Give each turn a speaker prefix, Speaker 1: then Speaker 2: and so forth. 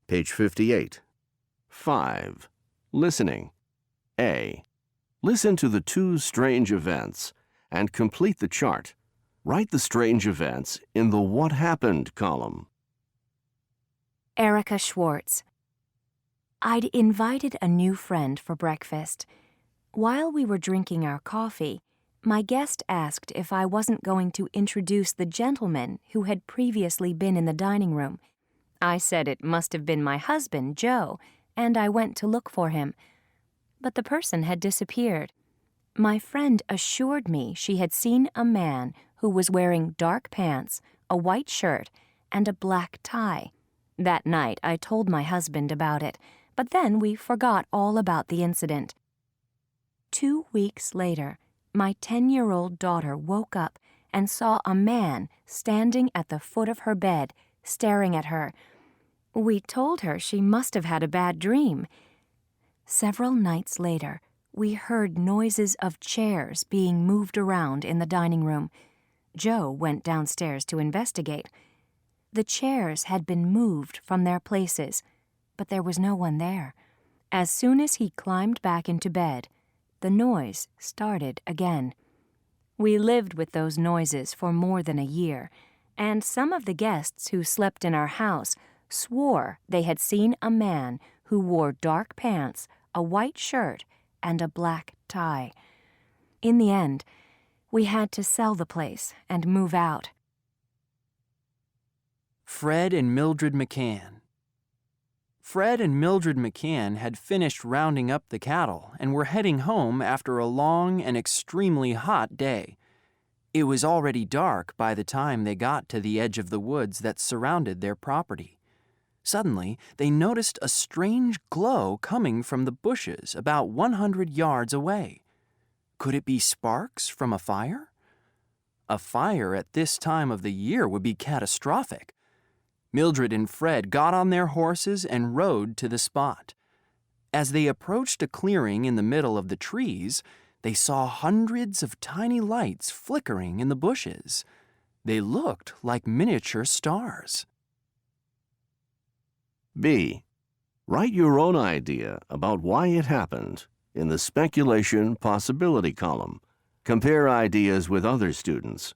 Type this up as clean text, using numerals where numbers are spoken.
Speaker 1: Page 58. 5. Listening. A. Listen to the two strange events and complete the chart. Write the strange events in the What Happened column.
Speaker 2: Erica Schwartz. I'd invited a new friend for breakfast. While we were drinking our coffee, my guest asked if I wasn't going to introduce the gentleman who had previously been in the dining room. I said it must have been my husband, Joe, and I went to look for him. But the person had disappeared. My friend assured me she had seen a man who was wearing dark pants, a white shirt, and a black tie. That night I told my husband about it, but then we forgot all about the incident. 2 weeks later, my 10-year-old daughter woke up and saw a man standing at the foot of her bed, staring at her. We told her she must have had a bad dream. Several nights later, we heard noises of chairs being moved around in the dining room. Joe went downstairs to investigate. The chairs had been moved from their places, but there was no one there. As soon as he climbed back into bed, the noise started again. We lived with those noises for more than a year, and some of the guests who slept in our house swore they had seen a man who wore dark pants, a white shirt, and a black tie. In the end, we had to sell the place and move out.
Speaker 3: Fred and Mildred McCann. Fred and Mildred McCann had finished rounding up the cattle and were heading home after a long and extremely hot day. It was already dark by the time they got to the edge of the woods that surrounded their property. Suddenly, they noticed a strange glow coming from the bushes about 100 yards away. Could it be sparks from a fire? A fire at this time of the year would be catastrophic. Mildred and Fred got on their horses and rode to the spot. As they approached a clearing in the middle of the trees, they saw hundreds of tiny lights flickering in the bushes. They looked like miniature stars.
Speaker 1: B. Write your own idea about why it happened in the Speculation Possibility column. Compare ideas with other students.